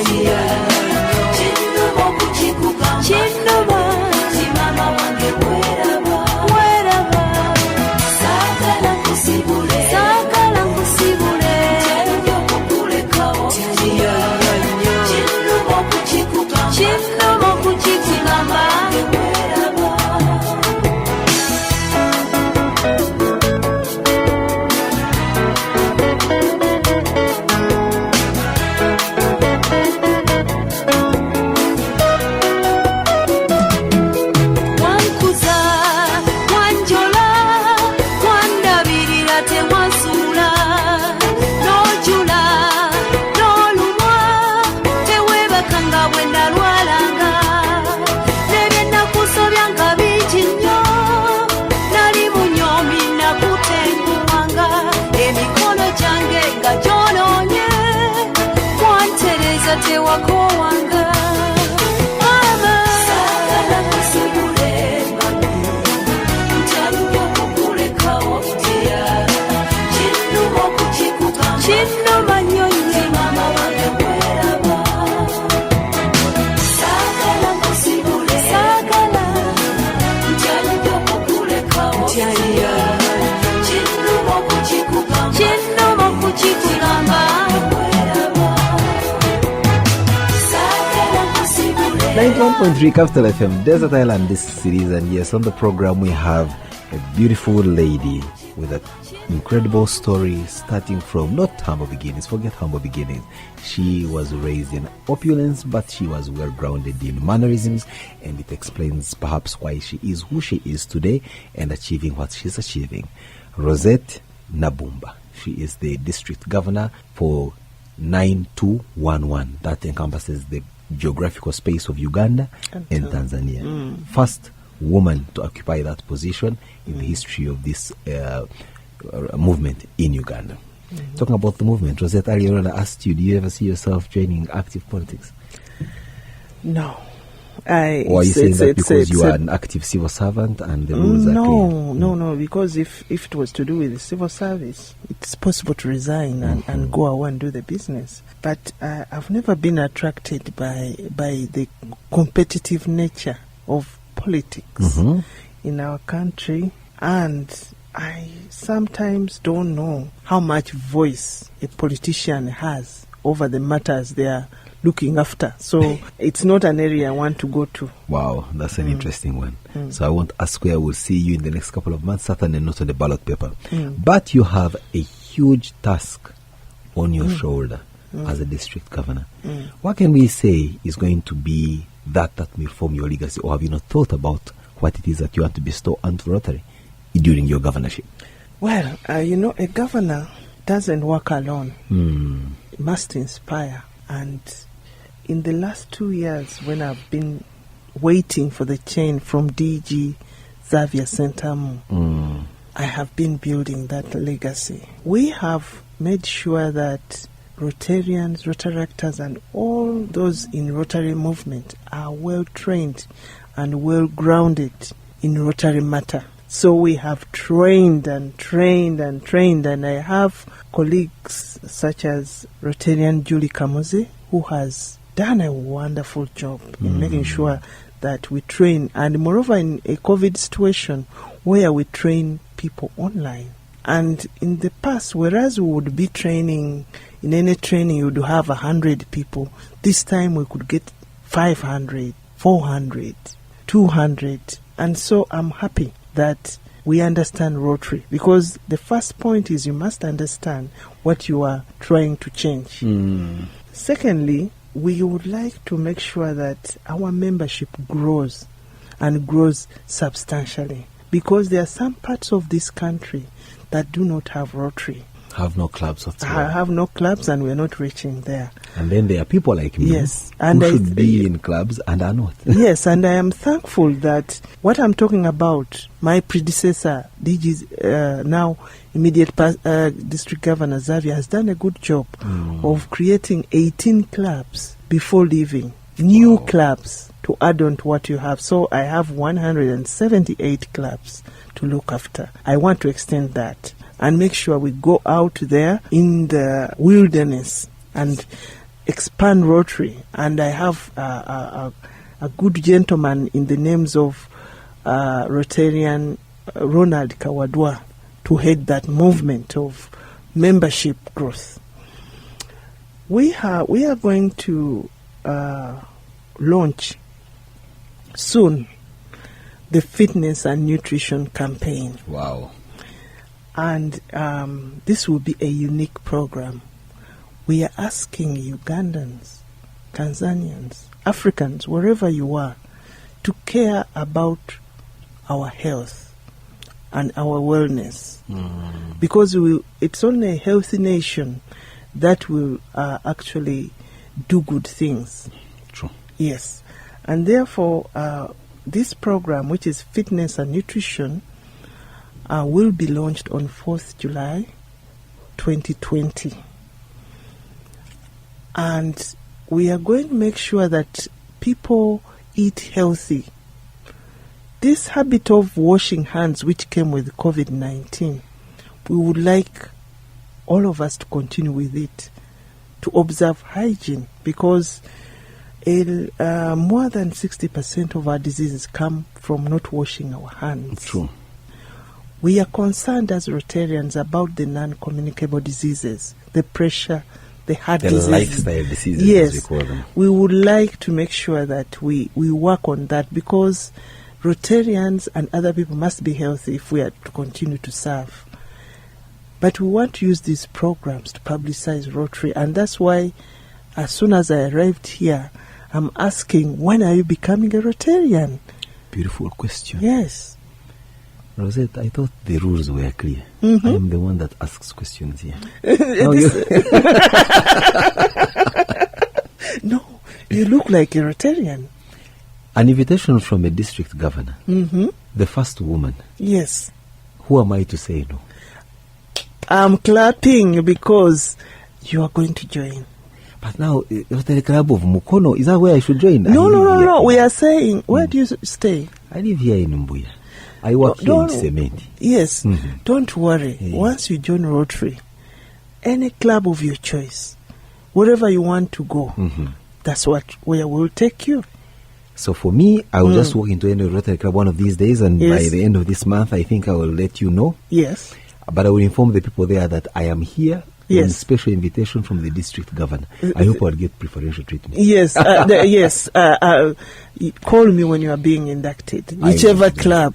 [SPEAKER 7] kinnuma okukikuba nti maama wange weraba saagala nkusibule ntya nnyo okukulekawo ntya kinnuma okukikuba nti maama wange weraba wankuza wanjola wandabirira tewansuula n'ojula n'olumwa teweebaka nga bwe nalwalanga nebye nakusobya nga bingi nnyo nali munyoomi nakutenguwanga emikono gyange nga gyonoonye wantereza tewakowanga maama saagala nkusibule ntya nnyo okukulekawo ntya kinnuma okukikuba kinnuma nnyo nti maama wange weraba saagala nkusibule ntya nnyo okukulekawo ntya kinnuma okukikuba weraba saagala
[SPEAKER 3] 91.3 Capital FM, Desert Island this series, and yes, on the program we have a beautiful lady with an incredible story starting from not humble beginnings, forget humble beginnings. She was raised in opulence, but she was well grounded in mannerisms, and it explains perhaps why she is who she is today and achieving what she's achieving. Rossetti Nabbumba. She is the district governor for 9211. That encompasses the geographical space of Uganda and Tanzania. First woman to occupy that position in the history of this movement in Uganda. Talking about the movement, Rosette, earlier on I asked you, do you ever see yourself joining active politics?
[SPEAKER 4] No.
[SPEAKER 3] Or are you saying that because you are an active civil servant and the rules are clear?
[SPEAKER 4] No, because if it was to do with the civil service, it's possible to resign and go away and do the business. But I've never been attracted by the competitive nature of politics in our country, and I sometimes don't know how much voice a politician has over the matters they are looking after. So it's not an area I want to go to.
[SPEAKER 3] Wow, that's an interesting one. So I won't ask where we'll see you in the next couple of months, certainly not on the ballot paper. But you have a huge task on your shoulder as a district governor. What can we say is going to be that will form your legacy, or have you not thought about what it is that you want to bestow onto Rotary during your governorship?
[SPEAKER 4] Well, a governor doesn't work alone. It must inspire. And in the last 2 years, when I've been waiting for the change from DG Xavier Sentamu, I have been building that legacy. We have made sure that Rotarians, Rotaractors, and all those in Rotary movement are well trained and well grounded in Rotary matter. So we have trained and trained and trained, and I have colleagues such as Rotarian Julie Kamuzi, who has done a wonderful job in making sure that we train, and moreover in a COVID situation where we train people online. And in the past, whereas we would be training, in any training you would have 100 people, this time we could get 500, 400, 200. And so I'm happy that we understand Rotary, because the first point is you must understand what you are trying to change. Secondly, we would like to make sure that our membership grows and grows substantially, because there are some parts of this country that do not have Rotary.
[SPEAKER 3] Have no clubs whatsoever.
[SPEAKER 4] Have no clubs, and we're not reaching there.
[SPEAKER 3] And then there are people like me
[SPEAKER 4] and
[SPEAKER 3] who should be in clubs and are not.
[SPEAKER 4] Yes, and I am thankful that what I'm talking about, my predecessor, DG's now immediate district governor Xavier, has done a good job of creating 18 clubs before leaving. New clubs to add on to what you have. So I have 178 clubs to look after. I want to extend that and make sure we go out there in the wilderness and expand Rotary. And I have a good gentleman in the names of Rotarian Ronald Kawadwa to head that movement of membership growth. We are going to launch soon the fitness and nutrition campaign.
[SPEAKER 3] Wow.
[SPEAKER 4] And this will be a unique program. We are asking Ugandans, Tanzanians, Africans, wherever you are, to care about our health and our wellness. Because it's only a healthy nation that will actually do good things.
[SPEAKER 3] True.
[SPEAKER 4] Yes. And therefore, this program, which is fitness and nutrition, will be launched on 4th July 2020. And we are going to make sure that people eat healthy. This habit of washing hands, which came with COVID-19, we would like all of us to continue with it, to observe hygiene, because more than 60% of our diseases come from not washing our hands.
[SPEAKER 3] True.
[SPEAKER 4] We are concerned as Rotarians about the non-communicable diseases, the pressure, the heart
[SPEAKER 3] The
[SPEAKER 4] diseases.
[SPEAKER 3] lifestyle diseases,
[SPEAKER 4] Yes,
[SPEAKER 3] as we call them.
[SPEAKER 4] we would like to make sure that we work on that, because Rotarians and other people must be healthy if we are to continue to serve. But we want to use these programs to publicize Rotary, and that's why as soon as I arrived here, I'm asking, when are you becoming a Rotarian?
[SPEAKER 3] Beautiful question.
[SPEAKER 4] Yes.
[SPEAKER 3] Rosette, I thought the rules were clear.
[SPEAKER 4] Mm-hmm.
[SPEAKER 3] I am the one that asks questions here.
[SPEAKER 4] No, you look like a Rotarian.
[SPEAKER 3] An invitation from a district governor,
[SPEAKER 4] Mm-hmm.
[SPEAKER 3] the first woman.
[SPEAKER 4] Yes.
[SPEAKER 3] Who am I to say no?
[SPEAKER 4] I'm clapping because you are going to join.
[SPEAKER 3] But now, Rotary Club of Mukono, is that where I should join?
[SPEAKER 4] No. We are saying, where do you stay?
[SPEAKER 3] I live here in Mbuya. I work here in Cement.
[SPEAKER 4] Yes.
[SPEAKER 3] Mhm.
[SPEAKER 4] Don't worry.
[SPEAKER 3] Yeah.
[SPEAKER 4] Once you join Rotary, any club of your choice, wherever you want to go, that's where we'll take you.
[SPEAKER 3] So for me, I will just walk into any Rotary Club one of these days, and by
[SPEAKER 4] Yes.
[SPEAKER 3] the end of this month, I think I will let you know.
[SPEAKER 4] Yes.
[SPEAKER 3] But I will inform the people there that I am here on
[SPEAKER 4] Yes.
[SPEAKER 3] special invitation from the district governor. I hope I'll get preferential treatment.
[SPEAKER 4] Yes. Yes. Call me when you are being inducted. Whichever
[SPEAKER 3] will do that.
[SPEAKER 4] club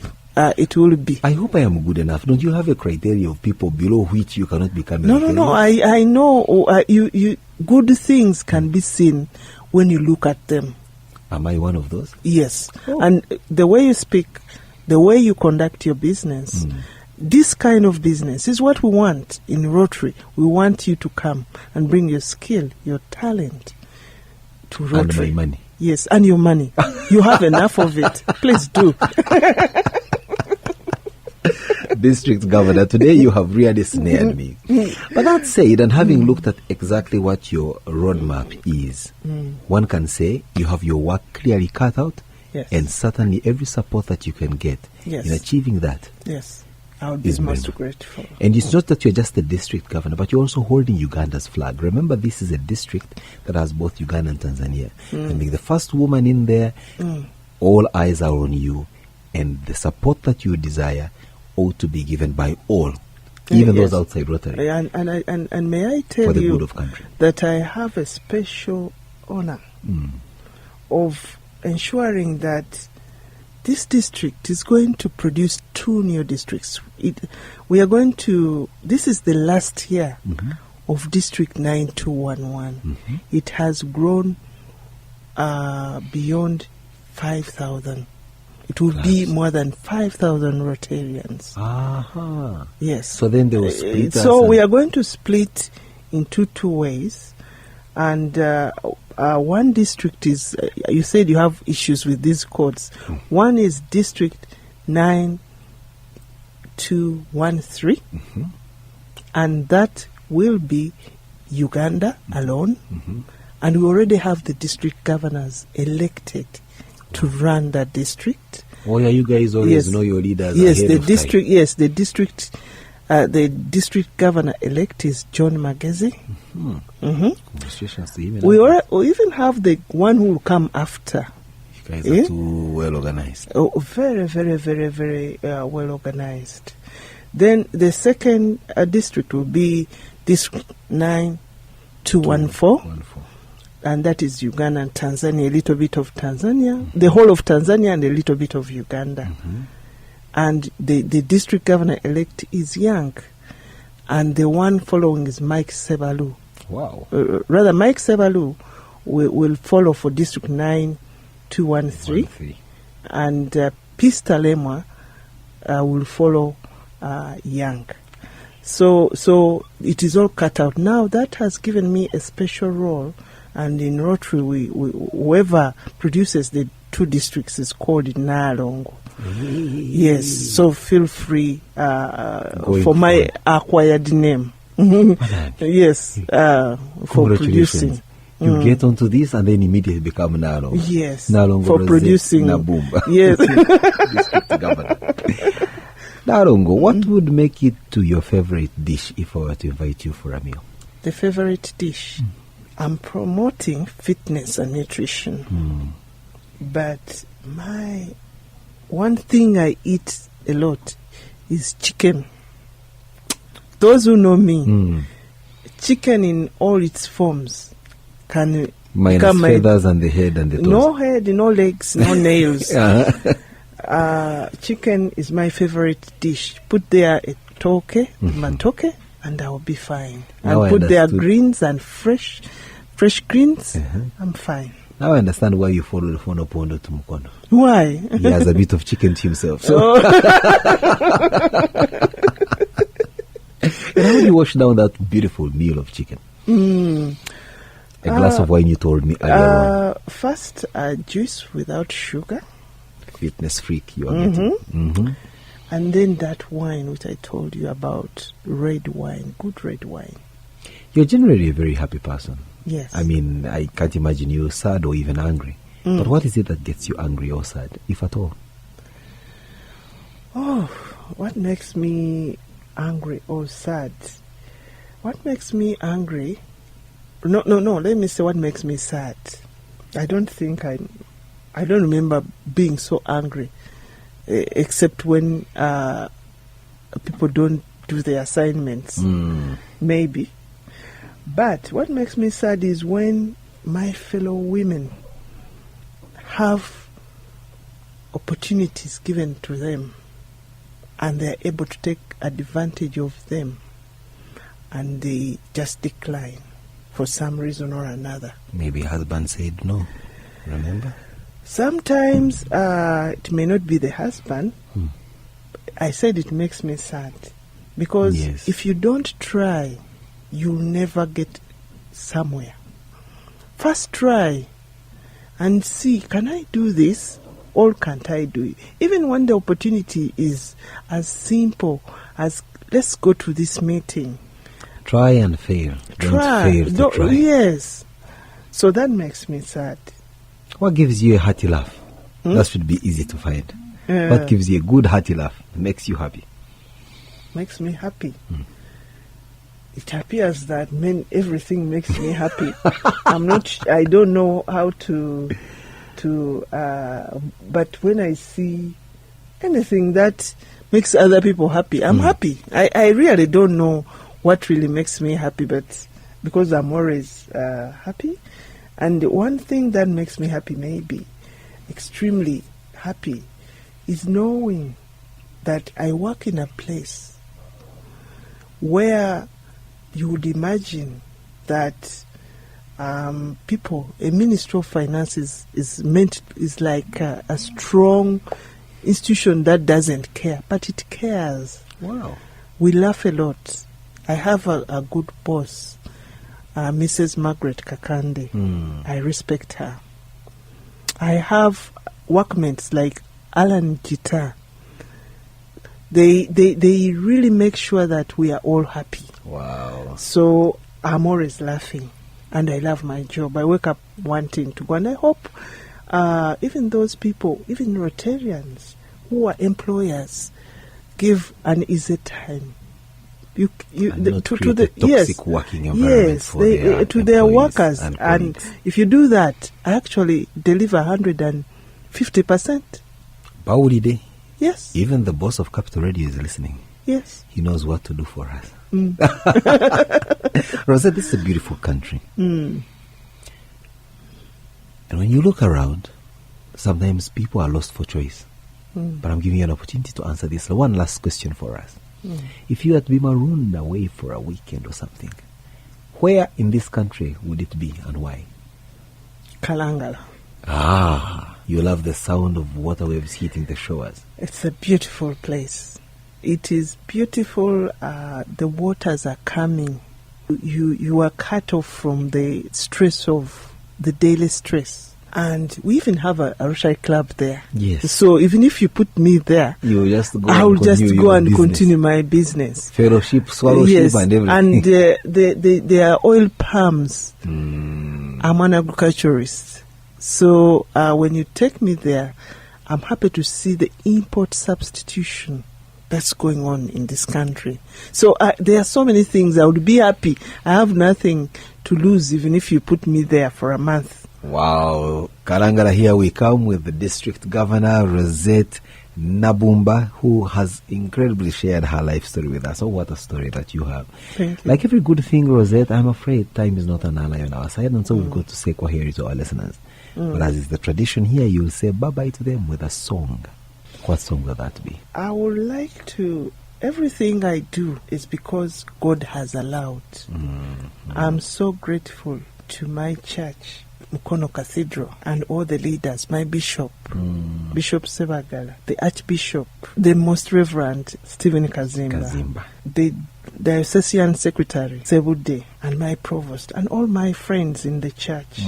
[SPEAKER 4] it will be.
[SPEAKER 3] I hope I am good enough. Don't you have a criteria of people below which you cannot become a
[SPEAKER 4] No.
[SPEAKER 3] Rotarian?
[SPEAKER 4] I know. You good things can be seen when you look at them.
[SPEAKER 3] Am I one of those?
[SPEAKER 4] Yes. And the way you speak, the way you conduct your business, this kind of business is what we want in Rotary. We want you to come and bring your skill, your talent to
[SPEAKER 3] And
[SPEAKER 4] Rotary.
[SPEAKER 3] my money.
[SPEAKER 4] Yes, and your money. You have enough of it. Please do.
[SPEAKER 3] District governor, today you have really snared me. But that said, and having looked at exactly what your roadmap is, one can say you have your work clearly cut out,
[SPEAKER 4] Yes.
[SPEAKER 3] and certainly every support that you can get
[SPEAKER 4] Yes.
[SPEAKER 3] in achieving that.
[SPEAKER 4] Yes. I would be
[SPEAKER 3] Is
[SPEAKER 4] most
[SPEAKER 3] member.
[SPEAKER 4] grateful.
[SPEAKER 3] And it's not that you're just a district governor, but you're also holding Uganda's flag. Remember, this is a district that has both Uganda and Tanzania. And being the first woman in there, all eyes are on you. And the support that you desire ought to be given by all, even
[SPEAKER 4] Yes.
[SPEAKER 3] those outside Rotary,
[SPEAKER 4] And may I tell
[SPEAKER 3] for the
[SPEAKER 4] you
[SPEAKER 3] good of country.
[SPEAKER 4] that I have a special honor of ensuring that this district is going to produce 2 new districts. This is the last year of District 9211. It has grown beyond 5,000. It will be more than 5,000 Rotarians.
[SPEAKER 3] Aha.
[SPEAKER 4] Yes.
[SPEAKER 3] So then they will split us
[SPEAKER 4] So
[SPEAKER 3] and-
[SPEAKER 4] we are going to split into 2 ways. And one district is, you said you have issues with these codes. One is District 9213, and that will be Uganda alone. And we already have the district governors elected to run that district.
[SPEAKER 3] Oh, yeah, you guys always know your leaders.
[SPEAKER 4] Yes,
[SPEAKER 3] ahead
[SPEAKER 4] the
[SPEAKER 3] of time.
[SPEAKER 4] district. Yes, the district governor-elect is John Magezi.
[SPEAKER 3] Congratulations to him.
[SPEAKER 4] We even have the one who will come after.
[SPEAKER 3] You guys are too well organized.
[SPEAKER 4] Oh, very, very, very, very well organized. Then the second district will be District 9214.
[SPEAKER 3] Wonderful.
[SPEAKER 4] And that is Uganda and Tanzania, a little bit of Tanzania, the whole of Tanzania and a little bit of Uganda. And the district governor-elect is Young. And the one following is Mike Sebalu.
[SPEAKER 3] Wow.
[SPEAKER 4] Rather, Mike Sebalu will follow for District 9213. And Pista Lemwa will follow Young. So it is all cut out. Now that has given me a special role. And in Rotary, whoever produces the 2 districts is called Nalongo. Yes, so feel free for my acquired name. Yes, for producing.
[SPEAKER 3] You get onto this and then immediately become Nalongo.
[SPEAKER 4] Yes,
[SPEAKER 3] Nalongo
[SPEAKER 4] for
[SPEAKER 3] Rossetti
[SPEAKER 4] producing.
[SPEAKER 3] Nabbumba.
[SPEAKER 4] Yes.
[SPEAKER 3] District governor. Nalongo, what would make it to your favorite dish if I were to invite you for a meal?
[SPEAKER 4] The favorite dish? I'm promoting fitness and nutrition. But my one thing I eat a lot is chicken. Those who know me, chicken in all its forms can
[SPEAKER 3] Minus
[SPEAKER 4] become my
[SPEAKER 3] feathers and the head and the toes.
[SPEAKER 4] no head, no legs, no nails. Chicken is my favorite dish. Put there a toke, matoke, and I'll be fine.
[SPEAKER 3] Now I
[SPEAKER 4] And put there
[SPEAKER 3] understood.
[SPEAKER 4] greens and fresh greens, I'm fine.
[SPEAKER 3] Now I understand why you follow the Fono Pondo to Mukono.
[SPEAKER 4] Why?
[SPEAKER 3] He has a bit of chicken to himself. So. And how do you wash down that beautiful meal of chicken? A glass of wine, you told me earlier on.
[SPEAKER 4] First, juice without sugar.
[SPEAKER 3] Fitness freak you are getting.
[SPEAKER 4] And then that wine which I told you about, red wine, good red wine.
[SPEAKER 3] You're generally a very happy person.
[SPEAKER 4] Yes.
[SPEAKER 3] I mean, I can't imagine you sad or even angry. But what is it that gets you angry or sad, if at all?
[SPEAKER 4] Oh, what makes me angry or sad? What makes me angry? No, let me say what makes me sad. I don't remember being so angry, except when people don't do their assignments, maybe. But what makes me sad is when my fellow women have opportunities given to them and they're able to take advantage of them and they just decline for some reason or another.
[SPEAKER 3] Maybe husband said no, remember?
[SPEAKER 4] Sometimes it may not be the husband. I said it makes me sad because
[SPEAKER 3] Yes.
[SPEAKER 4] if you don't try, you'll never get somewhere. First try and see, can I do this or can't I do it? Even when the opportunity is as simple as, let's go to this meeting.
[SPEAKER 3] Try and fail. Don't fail to
[SPEAKER 4] Don't-
[SPEAKER 3] try.
[SPEAKER 4] Yes. So that makes me sad.
[SPEAKER 3] What gives you a hearty laugh? That should be easy to find. What gives you a good hearty laugh? Makes you happy.
[SPEAKER 4] Makes me happy. It appears that everything makes me happy. I don't know how to, but when I see anything that makes other people happy, I'm happy. I really don't know what really makes me happy, but because I'm always happy. And the one thing that makes me happy, maybe extremely happy, is knowing that I work in a place where you would imagine that people, a Ministry of Finance is like a strong institution that doesn't care, but it cares.
[SPEAKER 3] Wow.
[SPEAKER 4] We laugh a lot. I have a good boss, Mrs. Margaret Kakande. I respect her. I have workmates like Alan Jita. They really make sure that we are all happy.
[SPEAKER 3] Wow.
[SPEAKER 4] So I'm always laughing, and I love my job. I wake up wanting to go, and I hope even those people, even Rotarians who are employers, give an easy time.
[SPEAKER 3] And not
[SPEAKER 4] To
[SPEAKER 3] create
[SPEAKER 4] the
[SPEAKER 3] a toxic working environment for
[SPEAKER 4] to their
[SPEAKER 3] employees
[SPEAKER 4] workers,
[SPEAKER 3] and
[SPEAKER 4] and
[SPEAKER 3] colleagues.
[SPEAKER 4] if you do that, I actually deliver 150%.
[SPEAKER 3] Baulide,
[SPEAKER 4] Yes,
[SPEAKER 3] even the boss of Capital Radio is listening.
[SPEAKER 4] yes.
[SPEAKER 3] He knows what to do for us. Rosette, this is a beautiful country. And when you look around, sometimes people are lost for choice. But I'm giving you an opportunity to answer this. One last question for us. If you had to be marooned away for a weekend or something, where in this country would it be and why?
[SPEAKER 4] Kalangala.
[SPEAKER 3] You love the sound of water waves hitting the shores.
[SPEAKER 4] It's a beautiful place. It is beautiful. The waters are calming. You are cut off from the stress of the daily stress. And we even have a Rotary club there.
[SPEAKER 3] Yes.
[SPEAKER 4] So even if you put me there,
[SPEAKER 3] You just go
[SPEAKER 4] I'll
[SPEAKER 3] and
[SPEAKER 4] just
[SPEAKER 3] continue
[SPEAKER 4] go
[SPEAKER 3] your
[SPEAKER 4] and
[SPEAKER 3] business.
[SPEAKER 4] continue my business.
[SPEAKER 3] Fellowship, swallowship,
[SPEAKER 4] Yes,
[SPEAKER 3] and everything.
[SPEAKER 4] and there are oil palms. I'm an agriculturist. So when you take me there, I'm happy to see the import substitution that's going on in this country. So there are so many things. I would be happy. I have nothing to lose even if you put me there for a month.
[SPEAKER 3] Wow. Kalangala, here we come with the District Governor, Rosette Nabbumba, who has incredibly shared her life story with us. Oh, what a story that you have.
[SPEAKER 4] Thank you.
[SPEAKER 3] Like every good thing, Rosette, I'm afraid time is not an ally on our side, and so we've got to say kwaheri to our listeners. But as is the tradition here, you'll say bye-bye to them with a song. What song will that be?
[SPEAKER 4] I would like to... Everything I do is because God has allowed. I'm so grateful to my church, Mukono Cathedral, and all the leaders, my bishop, Bishop Sebagala, the Archbishop, the Most Reverend Stephen Kazimba, the Diocesan Secretary Sebude, and my Provost, and all my friends in the church.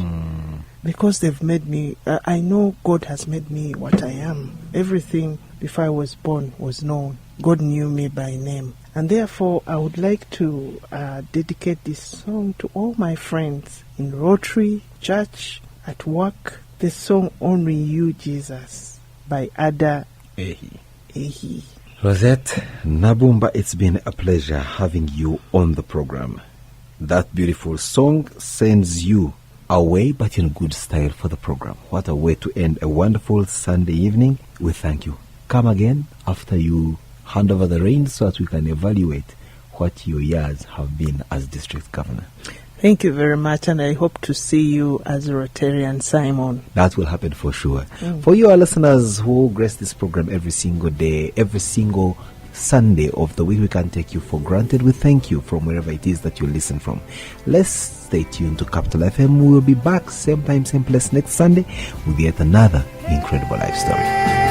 [SPEAKER 4] Because they've made me, I know God has made me what I am. Everything before I was born was known. God knew me by name. And therefore, I would like to dedicate this song to all my friends in Rotary, church, at work. The song Only You, Jesus, by Ada Ehi.
[SPEAKER 3] Rosette Nabbumba, it's been a pleasure having you on the program. That beautiful song sends you away, but in good style for the program. What a way to end a wonderful Sunday evening. We thank you. Come again after you hand over the reins so that we can evaluate what your years have been as district governor.
[SPEAKER 4] Thank you very much, and I hope to see you as a Rotarian, Simon.
[SPEAKER 3] That will happen for sure. For you, our listeners who grace this program every single day, every single Sunday of the week, we can take you for granted. We thank you from wherever it is that you listen from. Let's stay tuned to Capital FM. We will be back same time, same place next Sunday with yet another incredible life story.